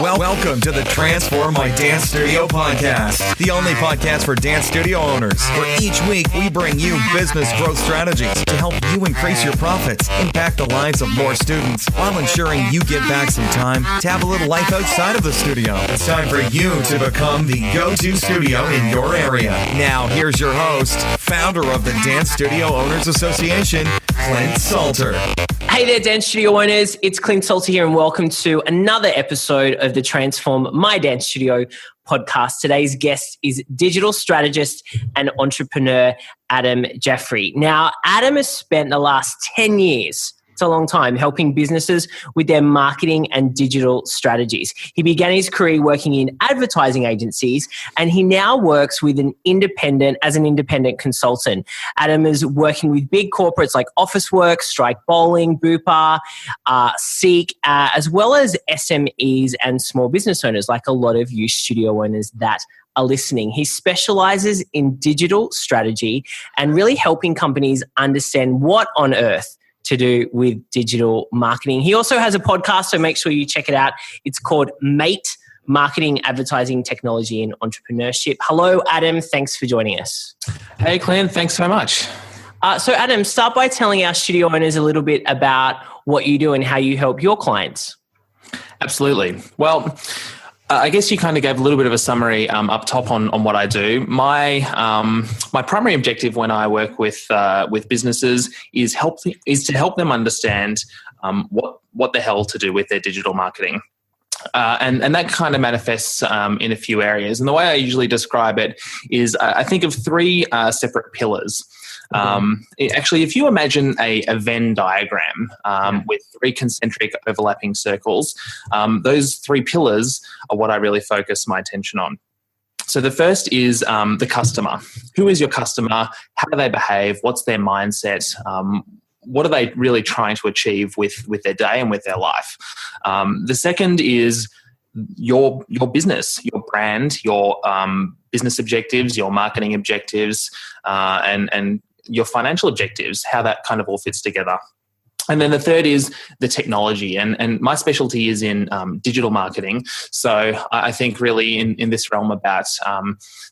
Welcome to the Transform My Dance Studio podcast, the only podcast for dance studio owners, where each week we bring you business growth strategies to help you increase your profits, impact the lives of more students, while ensuring you get back some time to have a little life outside of the studio. It's time for you to become the go-to studio in your area. Now, here's your host, founder of the Dance Studio Owners Association, Clint Salter. Hey there, dance studio owners. It's Clint Salter here, and welcome to another episode of the Transform My Dance Studio podcast. Today's guest is digital strategist and entrepreneur Adam Jaffrey. Now, Adam has spent the last 10 years, it's a long time, helping businesses with their marketing and digital strategies. He began his career working in advertising agencies, and he now works as an independent consultant. Adam is working with big corporates like Officeworks, Strike Bowling, Bupa, Seek, as well as SMEs and small business owners, like a lot of you studio owners that are listening. He specializes in digital strategy and really helping companies understand what on earth to do with digital marketing. He also has a podcast, so make sure you check it out. It's called Mate, Marketing, Advertising, Technology, and Entrepreneurship. Hello, Adam. Thanks for joining us. Hey, Clint. Thanks so much. So, Adam, start by telling our studio owners a little bit about what you do and how you help your clients. Absolutely. Well, I guess you kind of gave a little bit of a summary up top on what I do. My primary objective when I work with businesses is to help them understand what the hell to do with their digital marketing. And that kind of manifests in a few areas. And the way I usually describe it is I think of three separate pillars. Actually, if you imagine a Venn diagram with three concentric overlapping circles, those three pillars are what I really focus my attention on. So the first is the customer. Who is your customer? How do they behave? What's their mindset? What are they really trying to achieve with their day and with their life? The second is your business, your brand, your business objectives, your marketing objectives, and your financial objectives, how that kind of all fits together. And then the third is the technology. And my specialty is in digital marketing. So I think really in this realm about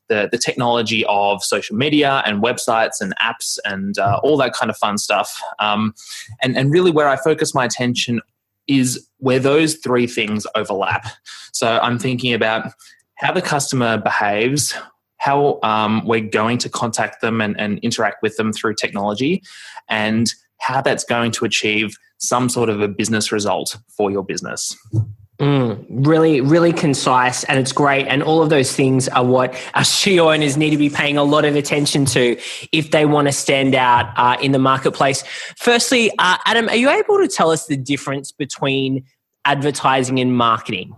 the technology of social media and websites and apps and all that kind of fun stuff. And really where I focus my attention is where those three things overlap. So I'm thinking about how the customer behaves, how we're going to contact them and interact with them through technology, and how that's going to achieve some sort of a business result for your business. Really, really concise, and it's great. And all of those things are what our studio owners need to be paying a lot of attention to if they want to stand out in the marketplace. Firstly, Adam, are you able to tell us the difference between advertising and marketing?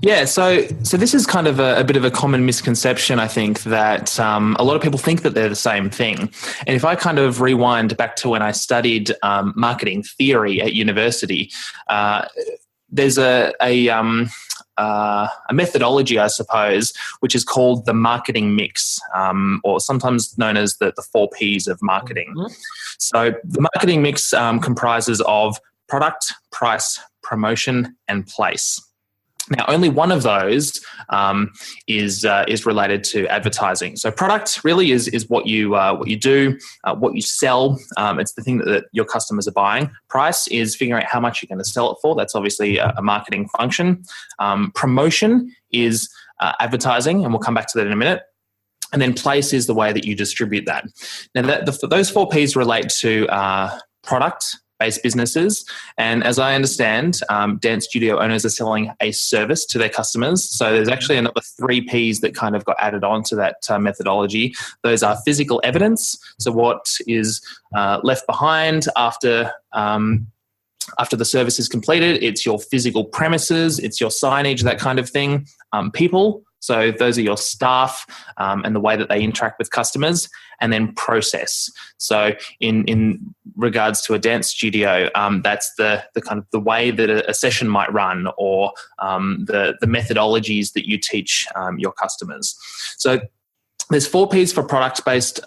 Yeah, so this is kind of a bit of a common misconception, I think, that a lot of people think that they're the same thing. And if I kind of rewind back to when I studied marketing theory at university, there's a methodology, I suppose, which is called the marketing mix, or sometimes known as the 4 Ps of marketing. Mm-hmm. So the marketing mix comprises of product, price, promotion, and place. Now, only one of those is related to advertising. So, product really is what you do, what you sell. It's the thing that your customers are buying. Price is figuring out how much you're going to sell it for. That's obviously a marketing function. Promotion is advertising, and we'll come back to that in a minute. And then place is the way that you distribute that. Now, those 4 Ps relate to product-based businesses. And as I understand, dance studio owners are selling a service to their customers. So there's actually another 3 Ps that kind of got added on to that methodology. Those are physical evidence. So what is left behind after the service is completed, it's your physical premises, it's your signage, that kind of thing. People. So those are your staff and the way that they interact with customers, and then process. So in regards to a dance studio, that's the kind of the way that a session might run, or the methodologies that you teach your customers. So there's 4 Ps for product-based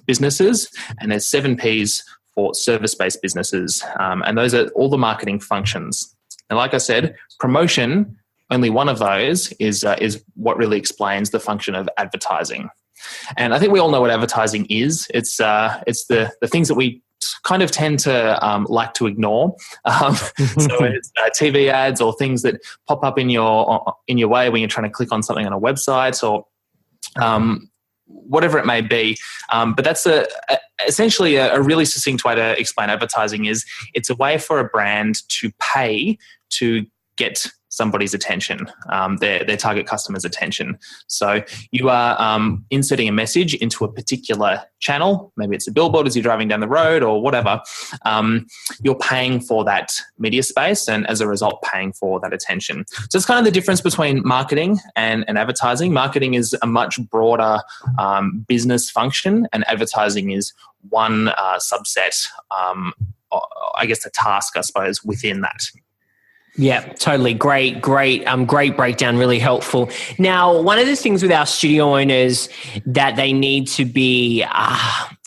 businesses, and there's 7 Ps for service-based businesses, and those are all the marketing functions. And like I said, promotion only one of those is what really explains the function of advertising. And I think we all know what advertising is. It's the things that we kind of tend to like to ignore. So it's TV ads or things that pop up in your way when you're trying to click on something on a website or whatever it may be. But that's essentially a really succinct way to explain advertising. Is it's a way for a brand to pay to get somebody's attention, their target customer's attention. So you are inserting a message into a particular channel. Maybe it's a billboard as you're driving down the road or whatever. You're paying for that media space and as a result paying for that attention. So it's kind of the difference between marketing and advertising. Marketing is a much broader business function and advertising is one subset, I guess the task, I suppose, within that. Yeah, totally. Great breakdown. Really helpful. Now, one of the things with our studio owners that they need to be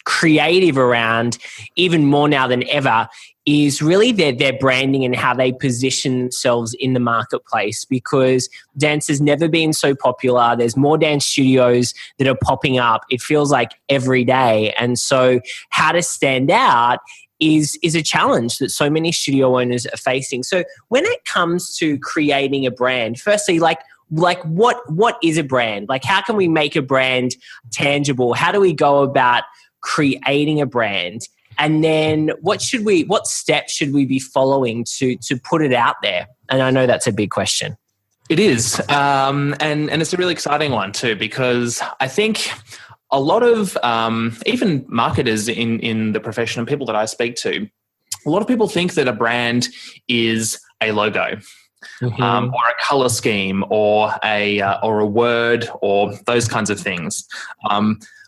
creative around, even more now than ever, is really their branding and how they position themselves in the marketplace, because dance has never been so popular. There's more dance studios that are popping up. It feels like every day. And so how to stand out is a challenge that so many studio owners are facing. So when it comes to creating a brand, firstly, like what is a brand? Like, how can we make a brand tangible? How do we go about creating a brand? And then what steps should we be following to put it out there? And I know that's a big question. It is. And it's a really exciting one too, because I think a lot of even marketers in the profession and people that I speak to, a lot of people think that a brand is a logo, or a color scheme, or a word, or those kinds of things.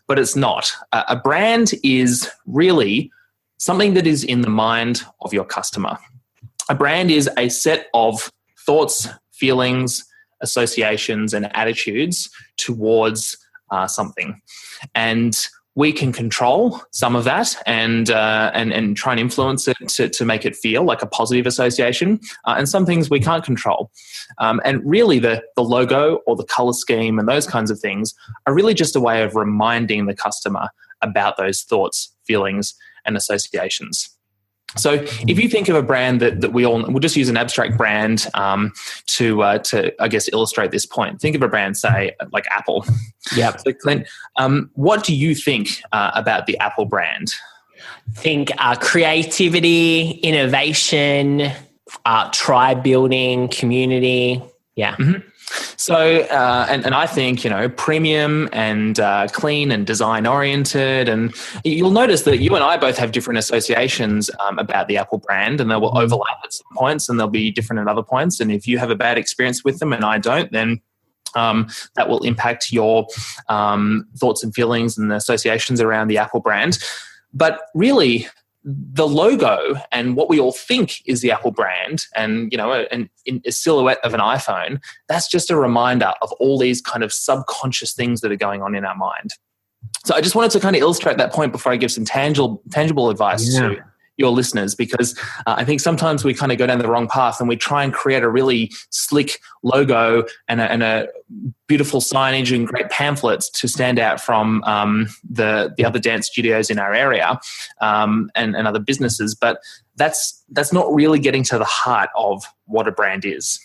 But it's not. A brand is really something that is in the mind of your customer. A brand is a set of thoughts, feelings, associations, and attitudes towards something. And we can control some of that and try and influence it to make it feel like a positive association. And some things we can't control. And really the logo or the color scheme and those kinds of things are really just a way of reminding the customer about those thoughts, feelings, and associations. So if you think of a brand that we'll just use an abstract brand to I guess illustrate this point. Think of a brand, say like Apple. Yeah. So Clint, what do you think about the Apple brand? Think creativity, innovation, tribe building, community. Yeah. Mm-hmm. So, and I think, premium and clean and design oriented. And you'll notice that you and I both have different associations about the Apple brand, and they will overlap at some points and they'll be different at other points. And if you have a bad experience with them and I don't, then that will impact your thoughts and feelings and the associations around the Apple brand. But really, the logo and what we all think is the Apple brand and, a silhouette of an iPhone, that's just a reminder of all these kind of subconscious things that are going on in our mind. So I just wanted to kind of illustrate that point before I give some tangible advice to your listeners, because I think sometimes we kind of go down the wrong path and we try and create a really slick logo and a beautiful signage and great pamphlets to stand out from the other dance studios in our area and other businesses. But that's not really getting to the heart of what a brand is.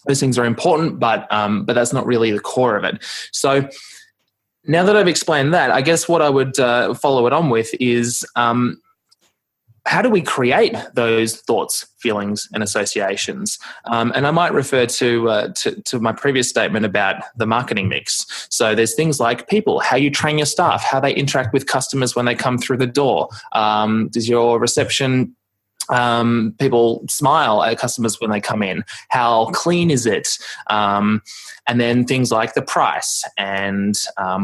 Those things are important, but that's not really the core of it. So now that I've explained that, I guess what I would follow it on with is how do we create those thoughts, feelings, and associations? And I might refer to my previous statement about the marketing mix. So there's things like people, how you train your staff, how they interact with customers when they come through the door. Does your reception people smile at customers when they come in? How clean is it? And then things like the price and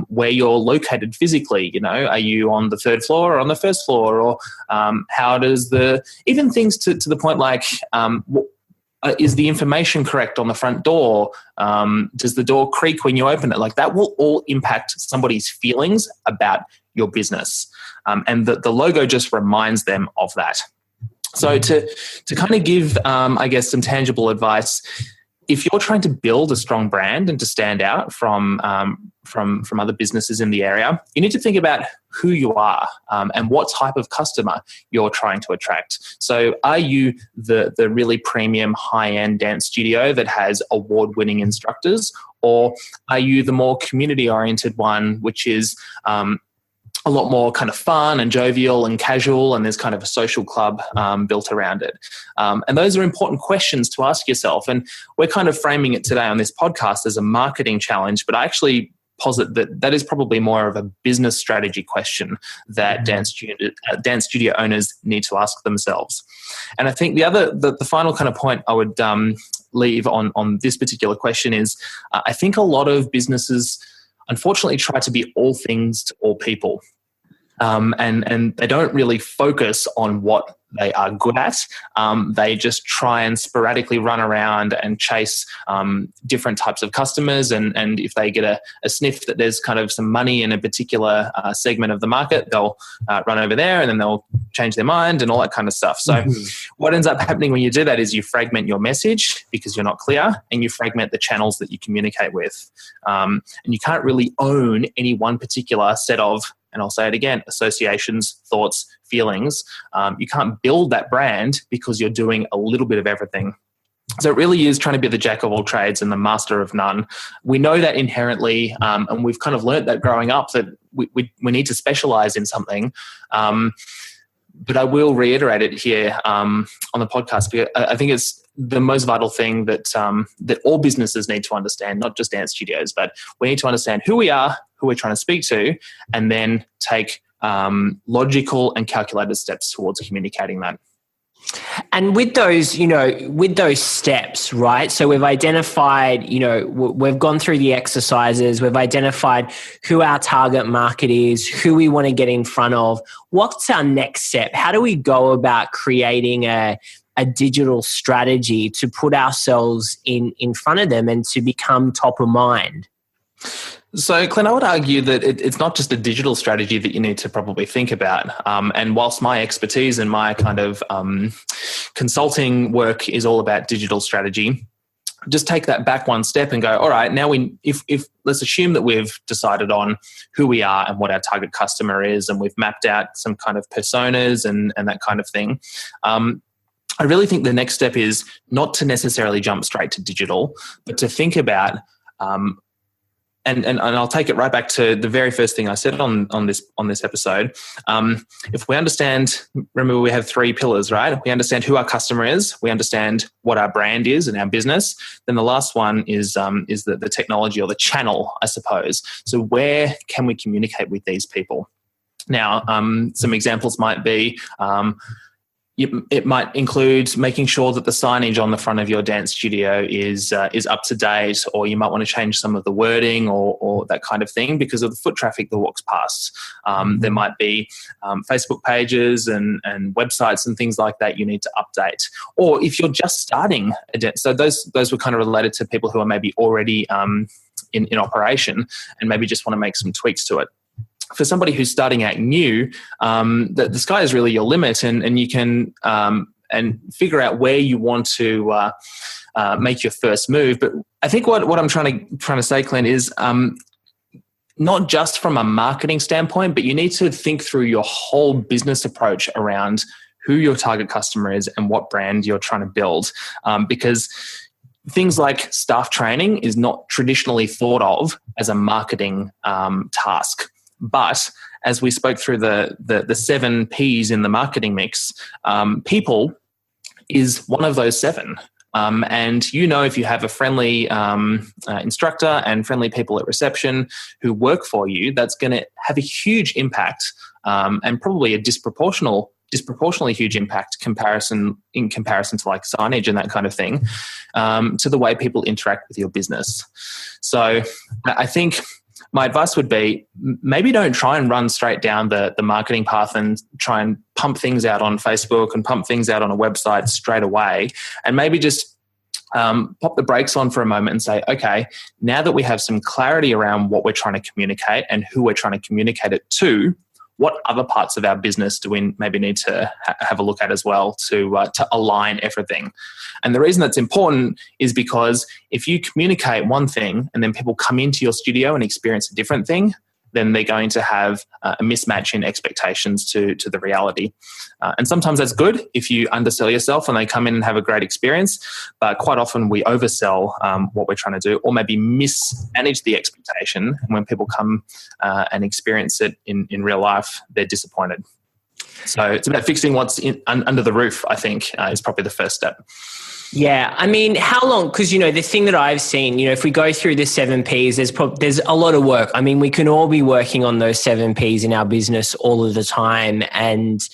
where you're located physically. Are you on the third floor or on the first floor? Or how does even things to the point like is the information correct on the front door? Does the door creak when you open it? Like that will all impact somebody's feelings about your business. And the logo just reminds them of that. So to kind of give, I guess, some tangible advice, if you're trying to build a strong brand and to stand out from other businesses in the area, you need to think about who you are and what type of customer you're trying to attract. So are you the really premium high-end dance studio that has award-winning instructors, or are you the more community-oriented one, which is a lot more kind of fun and jovial and casual, and there's kind of a social club built around it? And those are important questions to ask yourself. And we're kind of framing it today on this podcast as a marketing challenge, but I actually posit that is probably more of a business strategy question that dance studio owners need to ask themselves. And I think the final kind of point I would leave on this particular question is I think a lot of businesses unfortunately try to be all things to all people. And they don't really focus on what they are good at. They just try and sporadically run around and chase different types of customers. And if they get a sniff that there's kind of some money in a particular segment of the market, they'll run over there and then they'll change their mind and all that kind of stuff. So what ends up happening when you do that is you fragment your message because you're not clear, and you fragment the channels that you communicate with. And you can't really own any one particular set of, and I'll say it again, associations, thoughts, feelings. You can't build that brand because you're doing a little bit of everything. So it really is trying to be the jack of all trades and the master of none. We know that inherently, and we've kind of learnt that growing up, that we need to specialize in something. But I will reiterate it here on the podcast, because I think it's the most vital thing that all businesses need to understand, not just dance studios, but we need to understand who we are, who we're trying to speak to, and then take logical and calculated steps towards communicating that. And with those, with those steps, right? So we've identified, we've gone through the exercises, we've identified who our target market is, who we want to get in front of. What's our next step? How do we go about creating a digital strategy to put ourselves in front of them and to become top of mind? So, Clint, I would argue that it's not just a digital strategy that you need to probably think about. And whilst my expertise and my kind of consulting work is all about digital strategy, just take that back one step and go, all right, now if let's assume that we've decided on who we are and what our target customer is, and we've mapped out some kind of personas and that kind of thing. I really think the next step is not to necessarily jump straight to digital, but to think about and I'll take it right back to the very first thing I said on this episode. If we understand, remember we have 3 pillars, right? If we understand who our customer is, we understand what our brand is and our business. Then the last one is the technology, or the channel, I suppose. So where can we communicate with these people? Now, some examples might be. It might include making sure that the signage on the front of your dance studio is up to date, or you might want to change some of the wording or that kind of thing because of the foot traffic that walks past. There might be Facebook pages and websites and things like that you need to update. Or if you're just starting a dance, so those were kind of related to people who are maybe already in operation and maybe just want to make some tweaks to it. For somebody who's starting out new, the sky is really your limit, and you can and figure out where you want to make your first move. But I think what I'm trying to say, Clint, is not just from a marketing standpoint, but you need to think through your whole business approach around who your target customer is and what brand you're trying to build, because things like staff training is not traditionally thought of as a marketing task. But as we spoke through the 7 Ps in the marketing mix, people is one of those 7. And if you have a friendly instructor and friendly people at reception who work for you, that's going to have a huge impact and probably a disproportionately huge impact in comparison to like signage and that kind of thing, to the way people interact with your business. So I think my advice would be maybe don't try and run straight down the marketing path and try and pump things out on Facebook and pump things out on a website straight away, and maybe just pop the brakes on for a moment and say, okay, now that we have some clarity around what we're trying to communicate and who we're trying to communicate it to, what other parts of our business do we maybe need to have a look at as well to align everything. And the reason that's important is because if you communicate one thing and then people come into your studio and experience a different thing, then they're going to have a mismatch in expectations to the reality. And sometimes that's good if you undersell yourself and they come in and have a great experience, but quite often we oversell what we're trying to do, or maybe mismanage the expectation. And when people come and experience it in real life, they're disappointed. So it's about fixing what's under the roof, I think, is probably the first step. Yeah. I mean, how long? Because, the thing that I've seen, if we go through the 7 Ps, there's a lot of work. I mean, we can all be working on those 7 Ps in our business all of the time and,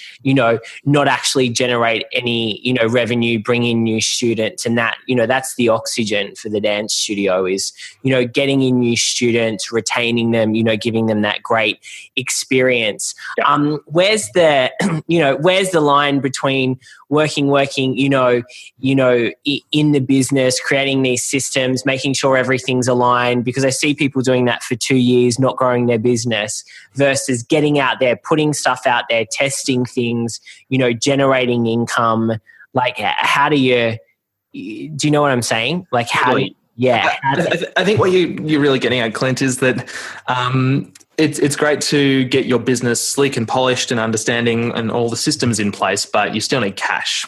not actually generate any, revenue, bring in new students. And that, that's the oxygen for the dance studio is, getting in new students, retaining them, giving them that great experience. Yeah. Where's the, where's the line between working, in the business, creating these systems, making sure everything's aligned, because I see people doing that for 2 years, not growing their business, versus getting out there, putting stuff out there, testing things, generating income. Like, how do you know what I'm saying? Like, how do you, yeah. I think what you're really getting at, Clint, is that it's great to get your business sleek and polished and understanding and all the systems in place, but you still need cash.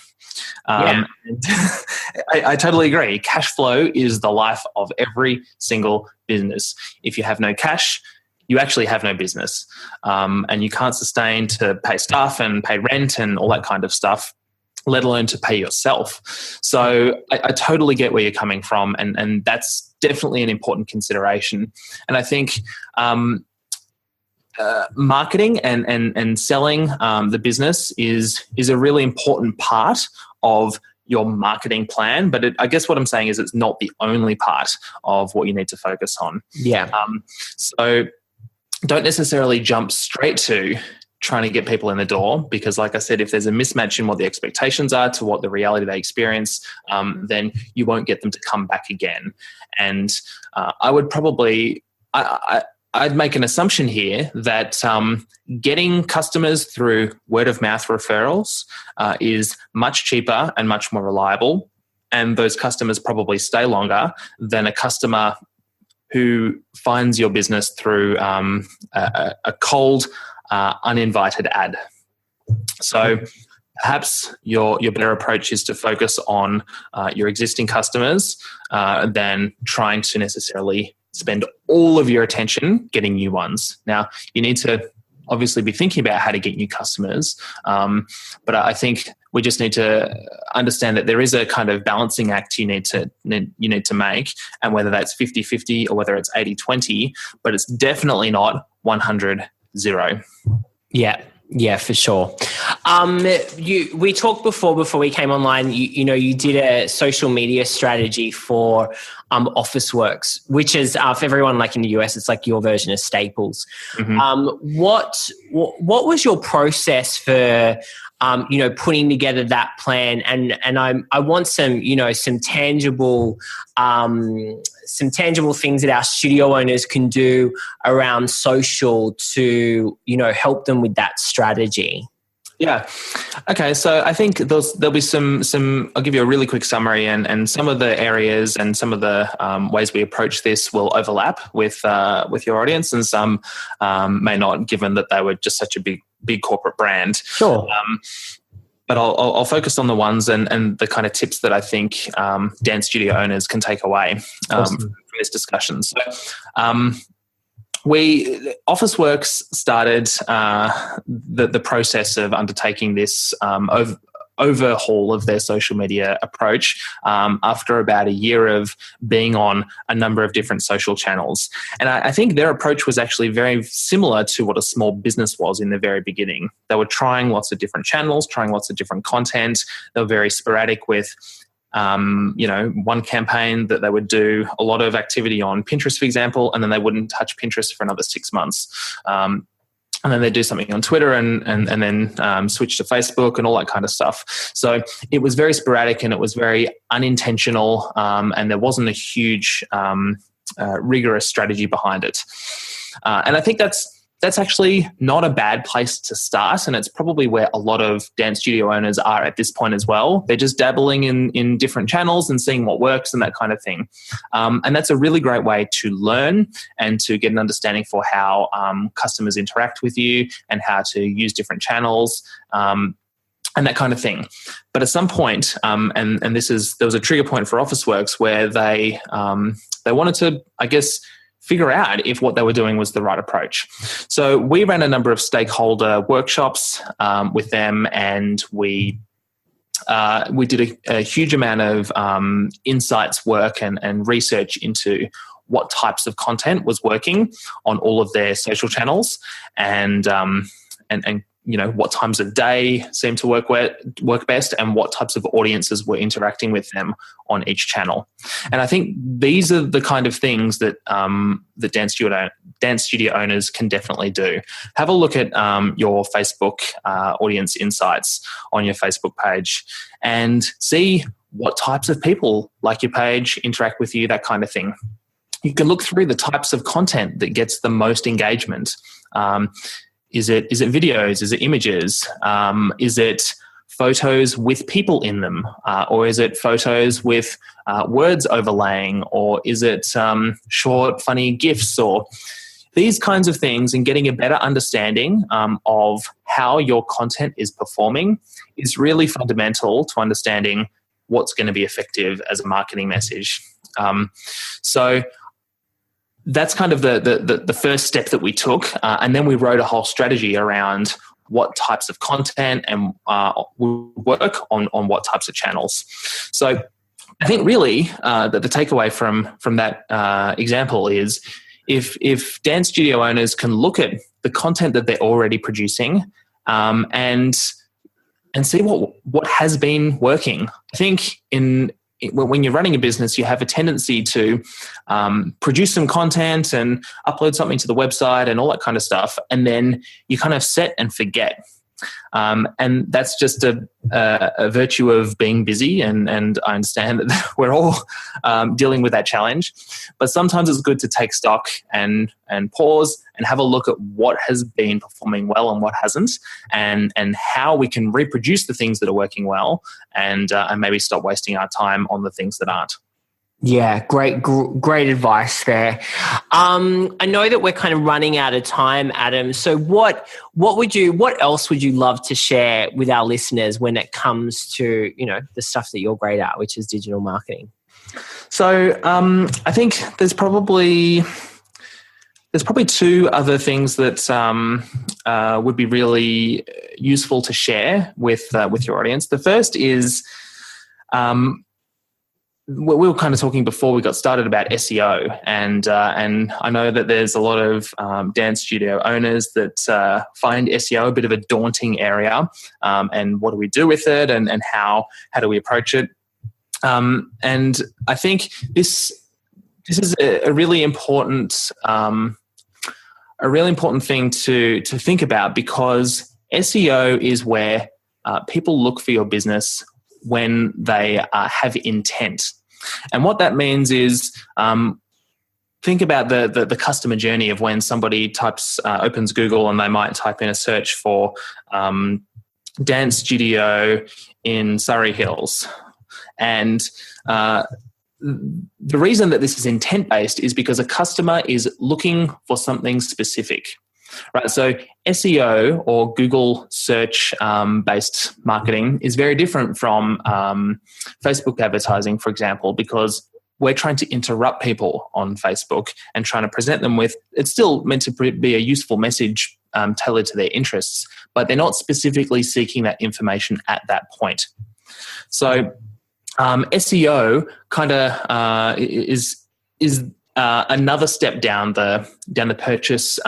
I totally agree. Cash flow is the life of every single business. If you have no cash, you actually have no business, and you can't sustain to pay staff and pay rent and all that kind of stuff, let alone to pay yourself. So I totally get where you're coming from, and that's definitely an important consideration. And I think marketing and selling the business is a really important part of your marketing plan. But I guess what I'm saying is it's not the only part of what you need to focus on. Yeah. So don't necessarily jump straight to trying to get people in the door, because like I said, if there's a mismatch in what the expectations are to what the reality they experience, then you won't get them to come back again. And I would probably... I'd make an assumption here that getting customers through word of mouth referrals is much cheaper and much more reliable, and those customers probably stay longer than a customer who finds your business through a cold, uninvited ad. So perhaps your better approach is to focus on your existing customers than trying to necessarily spend all of your attention getting new ones. Now, you need to obviously be thinking about how to get new customers, but I think we just need to understand that there is a kind of balancing act you need to make, and whether that's 50-50 or whether it's 80-20, but it's definitely not 100-0. Yeah, for sure. We talked before we came online. You did a social media strategy for Officeworks, which is for everyone like in the US, it's like your version of Staples. Mm-hmm. What was your process for putting together that plan? And I want some tangible things that our studio owners can do around social to help them with that strategy. Yeah. Okay. So I think there'll be some. I'll give you a really quick summary, and some of the areas and some of the ways we approach this will overlap with your audience, and some may not, given that they were just such a big corporate brand. Sure. But I'll focus on the ones and the kind of tips that I think dance studio owners can take away from this discussion. So, Officeworks started the process of undertaking this overhaul of their social media approach after about a year of being on a number of different social channels. And I think their approach was actually very similar to what a small business was in the very beginning. They were trying lots of different channels, trying lots of different content. They were very sporadic with one campaign that they would do a lot of activity on Pinterest, for example, and then they wouldn't touch Pinterest for another 6 months. And then they'd do something on Twitter and then switch to Facebook and all that kind of stuff. So it was very sporadic and it was very unintentional, and there wasn't a huge rigorous strategy behind it. And I think that's that's actually not a bad place to start, and it's probably where a lot of dance studio owners are at this point as well. They're just dabbling in different channels and seeing what works and that kind of thing. And that's a really great way to learn and to get an understanding for how customers interact with you and how to use different channels. And that kind of thing. But at some point, and there was a trigger point for Officeworks where they wanted to, I guess, figure out if what they were doing was the right approach. So we ran a number of stakeholder workshops with them, and we did a huge amount of insights work and research into what types of content was working on all of their social channels, and what times of day seemed to work best, and what types of audiences were interacting with them on each channel. And I think these are the kind of things that the dance studio owners can definitely do. Have a look at your Facebook audience insights on your Facebook page and see what types of people like your page, interact with you, that kind of thing. You can look through the types of content that gets the most engagement. Is it videos? Is it images? Is it photos with people in them? Or is it photos with words overlaying? Or is it short, funny GIFs? Or these kinds of things, and getting a better understanding of how your content is performing is really fundamental to understanding what's going to be effective as a marketing message. So that's kind of the first step that we took, and then we wrote a whole strategy around what types of content and will work on what types of channels. So I think really that the takeaway from that example is if dance studio owners can look at the content that they're already producing and see what has been working. I think when you're running a business, you have a tendency to produce some content and upload something to the website and all that kind of stuff, and then you kind of set and forget. And that's just a virtue of being busy, and I understand that we're all dealing with that challenge. But sometimes it's good to take stock and pause and have a look at what has been performing well and what hasn't, and how we can reproduce the things that are working well, and maybe stop wasting our time on the things that aren't. Yeah, great advice there. I know that we're kind of running out of time, Adam. So what else would you love to share with our listeners when it comes to, the stuff that you're great at, which is digital marketing? So I think there's probably two other things that would be really useful to share with your audience. The first is we were kind of talking before we got started about SEO, and I know that there's a lot of dance studio owners that find SEO a bit of a daunting area, and what do we do with it, and how do we approach it? And I think this is a really important thing to think about, because SEO is where people look for your business when they have intent. And what that means is think about the customer journey of when somebody opens Google and they might type in a search for dance studio in Surrey Hills. And the reason that this is intent-based is because a customer is looking for something specific. Right, so SEO or Google search based marketing is very different from Facebook advertising, for example, because we're trying to interrupt people on Facebook and trying to present them with, it's still meant to be a useful message tailored to their interests, but they're not specifically seeking that information at that point. So SEO kind of is another step down the purchase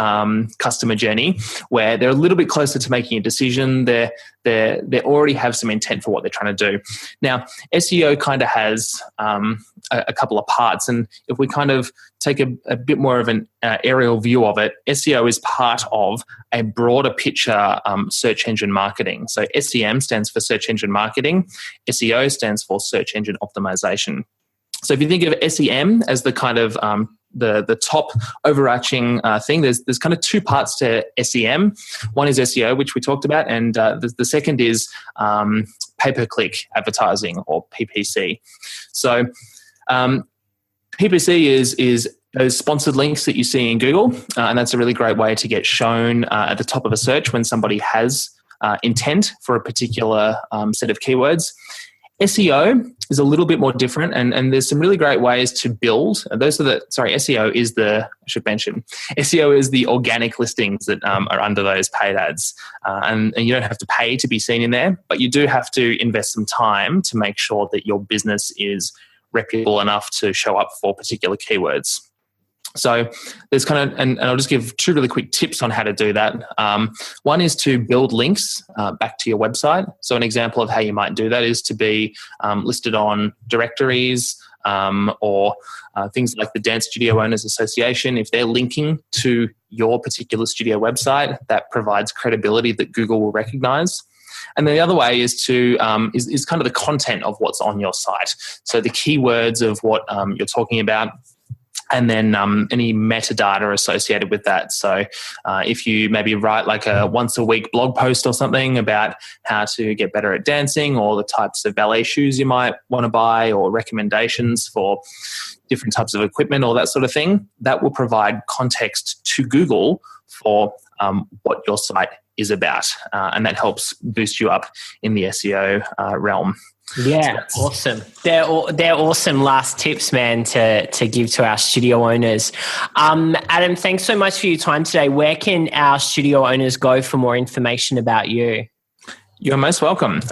customer journey, where they're a little bit closer to making a decision. They already have some intent for what they're trying to do. Now, SEO kind of has a couple of parts, and if we kind of take a bit more of an aerial view of it, SEO is part of a broader picture search engine marketing. So SEM stands for search engine marketing. SEO stands for search engine optimization. So if you think of SEM as the kind of the top overarching thing. There's kind of two parts to SEM. One is SEO, which we talked about, and the second is pay-per-click advertising, or PPC. So PPC is those sponsored links that you see in Google, and that's a really great way to get shown at the top of a search when somebody has intent for a particular set of keywords. SEO is a little bit more different, and there's some really great ways to build. SEO is the organic listings that are under those paid ads, and you don't have to pay to be seen in there, but you do have to invest some time to make sure that your business is reputable enough to show up for particular keywords. So there's and I'll just give two really quick tips on how to do that. One is to build links back to your website. So an example of how you might do that is to be listed on directories or things like the Dance Studio Owners Association. If they're linking to your particular studio website, that provides credibility that Google will recognize. And then the other way is to is kind of the content of what's on your site. So the keywords of what you're talking about, and then any metadata associated with that. So if you maybe write like a once a week blog post or something about how to get better at dancing, or the types of ballet shoes you might want to buy, or recommendations for different types of equipment, or that sort of thing, that will provide context to Google for what your site is about. And that helps boost you up in the SEO realm. Yeah, awesome. They're awesome last tips, man, to give to our studio owners. Adam, thanks so much for your time today. Where can our studio owners go for more information about you? You're most welcome.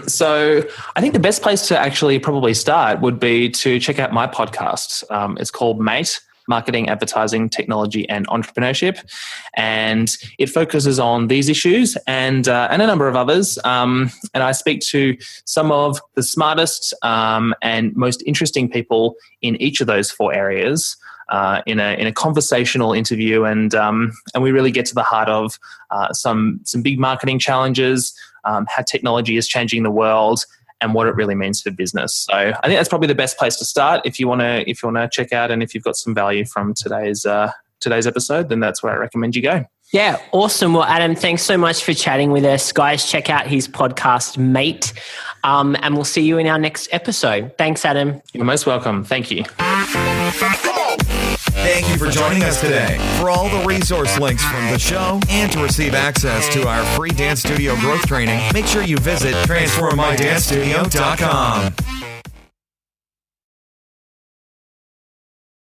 So I think the best place to actually probably start would be to check out my podcast. It's called MATE, Marketing, Advertising, Technology and Entrepreneurship. And it focuses on these issues and a number of others. And I speak to some of the smartest and most interesting people in each of those four areas in a conversational interview. And we really get to the heart of some big marketing challenges, how technology is changing the world, and what it really means for business. So I think that's probably the best place to start if you want to check out, and if you've got some value from today's episode, then that's where I recommend you go. Yeah, awesome. Well, Adam, thanks so much for chatting with us. Guys, check out his podcast, Mate, and we'll see you in our next episode. Thanks, Adam. You're most welcome. Thank you. Thank you for joining us today. For all the resource links from the show and to receive access to our free dance studio growth training, make sure you visit transformmydancestudio.com.